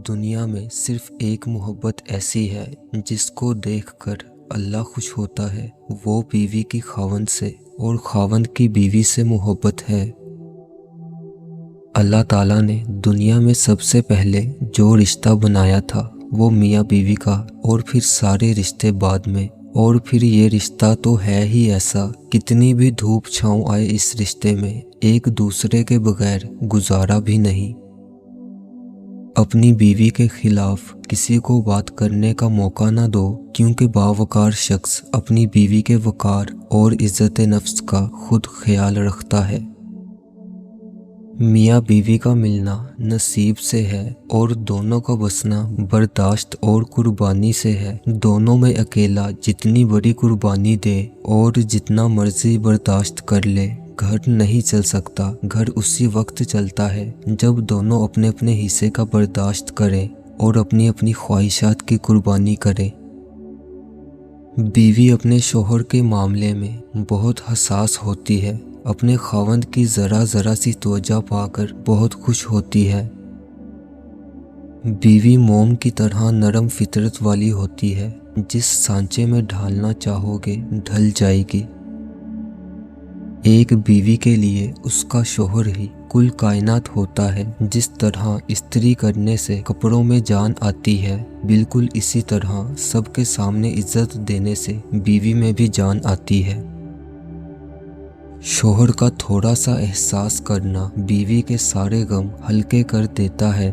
دنیا میں صرف ایک محبت ایسی ہے جس کو دیکھ کر اللہ خوش ہوتا ہے، وہ بیوی کی خاوند سے اور خاوند کی بیوی سے محبت ہے۔ اللہ تعالیٰ نے دنیا میں سب سے پہلے جو رشتہ بنایا تھا وہ میاں بیوی کا، اور پھر سارے رشتے بعد میں، اور پھر یہ رشتہ تو ہے ہی ایسا، کتنی بھی دھوپ چھاؤں آئے اس رشتے میں ایک دوسرے کے بغیر گزارا بھی نہیں۔ اپنی بیوی کے خلاف کسی کو بات کرنے کا موقع نہ دو، کیونکہ باوقار شخص اپنی بیوی کے وقار اور عزت نفس کا خود خیال رکھتا ہے۔ میاں بیوی کا ملنا نصیب سے ہے، اور دونوں کا بسنا برداشت اور قربانی سے ہے۔ دونوں میں اکیلا جتنی بڑی قربانی دے اور جتنا مرضی برداشت کر لے، گھر نہیں چل سکتا۔ گھر اسی وقت چلتا ہے جب دونوں اپنے اپنے حصے کا برداشت کریں اور اپنی اپنی خواہشات کی قربانی کریں۔ بیوی اپنے شوہر کے معاملے میں بہت حساس ہوتی ہے، اپنے خاوند کی ذرا ذرا سی توجہ پا کر بہت خوش ہوتی ہے۔ بیوی موم کی طرح نرم فطرت والی ہوتی ہے، جس سانچے میں ڈھالنا چاہو گے ڈھل جائے گی۔ ایک بیوی کے لیے اس کا شوہر ہی کل کائنات ہوتا ہے۔ جس طرح استری کرنے سے کپڑوں میں جان آتی ہے، بالکل اسی طرح سب کے سامنے عزت دینے سے بیوی میں بھی جان آتی ہے۔ شوہر کا تھوڑا سا احساس کرنا بیوی کے سارے غم ہلکے کر دیتا ہے۔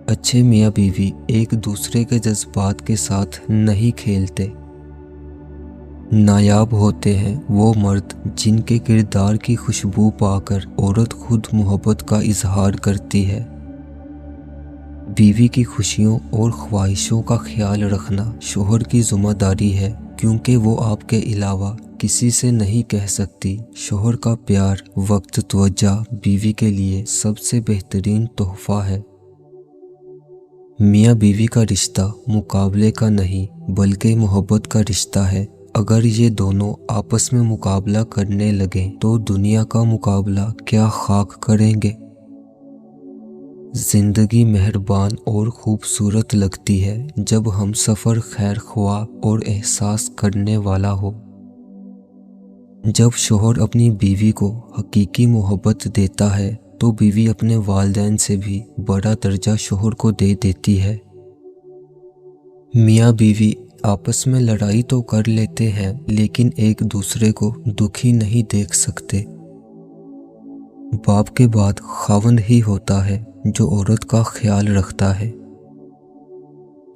اچھے میاں بیوی ایک دوسرے کے جذبات کے ساتھ نہیں کھیلتے۔ نایاب ہوتے ہیں وہ مرد جن کے کردار کی خوشبو پا کر عورت خود محبت کا اظہار کرتی ہے۔ بیوی کی خوشیوں اور خواہشوں کا خیال رکھنا شوہر کی ذمہ داری ہے، کیونکہ وہ آپ کے علاوہ کسی سے نہیں کہہ سکتی۔ شوہر کا پیار، وقت، توجہ بیوی کے لیے سب سے بہترین تحفہ ہے۔ میاں بیوی کا رشتہ مقابلے کا نہیں بلکہ محبت کا رشتہ ہے۔ اگر یہ دونوں آپس میں مقابلہ کرنے لگیں تو دنیا کا مقابلہ کیا خاک کریں گے۔ زندگی مہربان اور خوبصورت لگتی ہے جب ہم سفر خیر خواہ اور احساس کرنے والا ہو۔ جب شوہر اپنی بیوی کو حقیقی محبت دیتا ہے تو بیوی اپنے والدین سے بھی بڑا درجہ شوہر کو دے دیتی ہے۔ میاں بیوی آپس میں لڑائی تو کر لیتے ہیں، لیکن ایک دوسرے کو دکھی نہیں دیکھ سکتے۔ باپ کے بعد خاوند ہی ہوتا ہے جو عورت کا خیال رکھتا ہے۔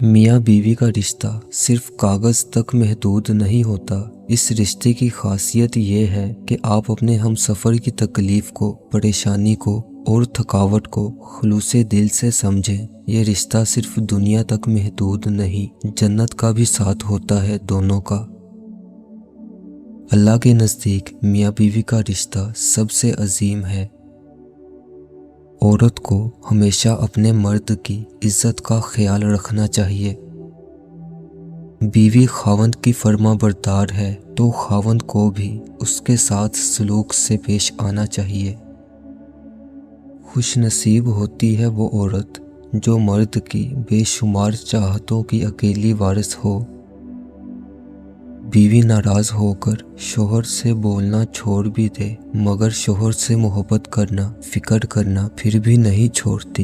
میاں بیوی کا رشتہ صرف کاغذ تک محدود نہیں ہوتا۔ اس رشتے کی خاصیت یہ ہے کہ آپ اپنے ہم سفر کی تکلیف کو، پریشانی کو اور تھکاوٹ کو خلوص دل سے سمجھیں۔ یہ رشتہ صرف دنیا تک محدود نہیں، جنت کا بھی ساتھ ہوتا ہے دونوں کا۔ اللہ کے نزدیک میاں بیوی کا رشتہ سب سے عظیم ہے۔ عورت کو ہمیشہ اپنے مرد کی عزت کا خیال رکھنا چاہیے۔ بیوی خاوند کی فرما بردار ہے تو خاوند کو بھی اس کے ساتھ سلوک سے پیش آنا چاہیے۔ خوش نصیب ہوتی ہے وہ عورت جو مرد کی بے شمار چاہتوں کی اکیلی وارث ہو۔ بیوی ناراض ہو کر شوہر سے بولنا چھوڑ بھی دے، مگر شوہر سے محبت کرنا، فکر کرنا پھر بھی نہیں چھوڑتی۔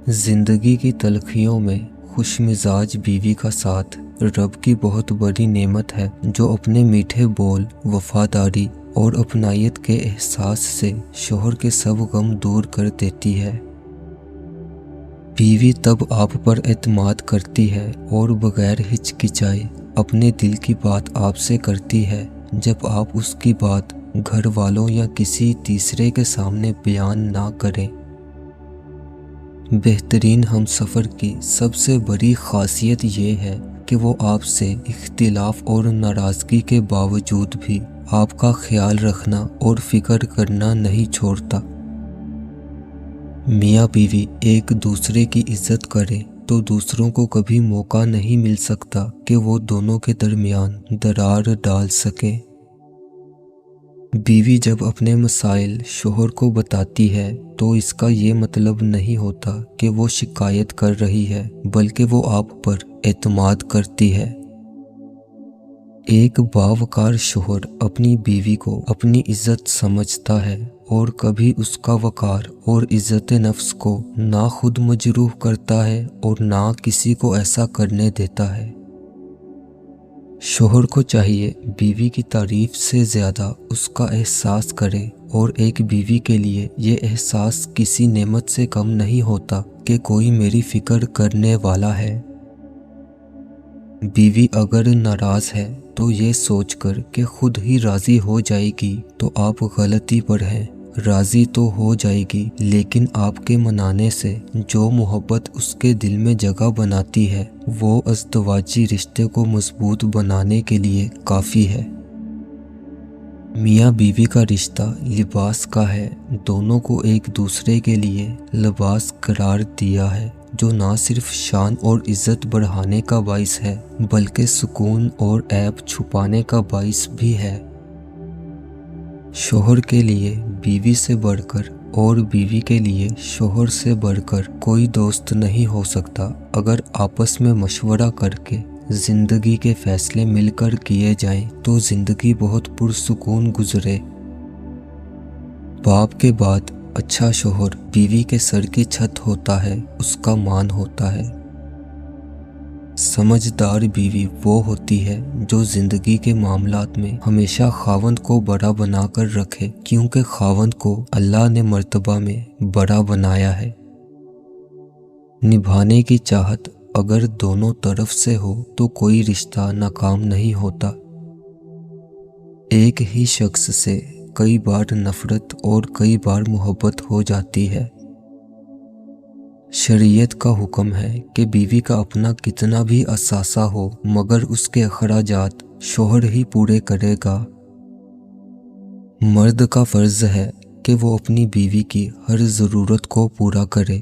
زندگی کی تلخیوں میں خوش مزاج بیوی کا ساتھ رب کی بہت بڑی نعمت ہے، جو اپنے میٹھے بول، وفاداری اور اپنائیت کے احساس سے شوہر کے سب غم دور کر دیتی ہے۔ بیوی تب آپ پر اعتماد کرتی ہے اور بغیر ہچکچائے اپنے دل کی بات آپ سے کرتی ہے، جب آپ اس کی بات گھر والوں یا کسی تیسرے کے سامنے بیان نہ کریں۔ بہترین ہم سفر کی سب سے بڑی خاصیت یہ ہے کہ وہ آپ سے اختلاف اور ناراضگی کے باوجود بھی آپ کا خیال رکھنا اور فکر کرنا نہیں چھوڑتا۔ میاں بیوی ایک دوسرے کی عزت کرے تو دوسروں کو کبھی موقع نہیں مل سکتا کہ وہ دونوں کے درمیان درار ڈال سکیں۔ بیوی جب اپنے مسائل شوہر کو بتاتی ہے تو اس کا یہ مطلب نہیں ہوتا کہ وہ شکایت کر رہی ہے، بلکہ وہ آپ پر اعتماد کرتی ہے۔ ایک باوقار شوہر اپنی بیوی کو اپنی عزت سمجھتا ہے اور کبھی اس کا وقار اور عزت نفس کو نہ خود مجروح کرتا ہے اور نہ کسی کو ایسا کرنے دیتا ہے۔ شوہر کو چاہیے بیوی کی تعریف سے زیادہ اس کا احساس کرے، اور ایک بیوی کے لیے یہ احساس کسی نعمت سے کم نہیں ہوتا کہ کوئی میری فکر کرنے والا ہے۔ بیوی اگر ناراض ہے تو یہ سوچ کر کہ خود ہی راضی ہو جائے گی تو آپ غلطی پر ہیں۔ راضی تو ہو جائے گی، لیکن آپ کے منانے سے جو محبت اس کے دل میں جگہ بناتی ہے وہ ازدواجی رشتے کو مضبوط بنانے کے لیے کافی ہے۔ میاں بیوی کا رشتہ لباس کا ہے، دونوں کو ایک دوسرے کے لیے لباس قرار دیا ہے، جو نہ صرف شان اور عزت بڑھانے کا باعث ہے بلکہ سکون اور عیب چھپانے کا باعث بھی ہے۔ شوہر کے لیے بیوی سے بڑھ کر اور بیوی کے لیے شوہر سے بڑھ کر کوئی دوست نہیں ہو سکتا۔ اگر آپس میں مشورہ کر کے زندگی کے فیصلے مل کر کیے جائیں تو زندگی بہت پرسکون گزرے۔ باپ کے بعد اچھا شوہر بیوی کے سر کی چھت ہوتا ہے، اس کا مان ہوتا ہے۔ سمجھدار بیوی وہ ہوتی ہے جو زندگی کے معاملات میں ہمیشہ خاوند کو بڑا بنا کر رکھے، کیونکہ خاوند کو اللہ نے مرتبہ میں بڑا بنایا ہے۔ نبھانے کی چاہت اگر دونوں طرف سے ہو تو کوئی رشتہ ناکام نہیں ہوتا۔ ایک ہی شخص سے کئی بار نفرت اور کئی بار محبت ہو جاتی ہے۔ شریعت کا حکم ہے کہ بیوی کا اپنا کتنا بھی اثاثہ ہو مگر اس کے اخراجات شوہر ہی پورے کرے گا۔ مرد کا فرض ہے کہ وہ اپنی بیوی کی ہر ضرورت کو پورا کرے۔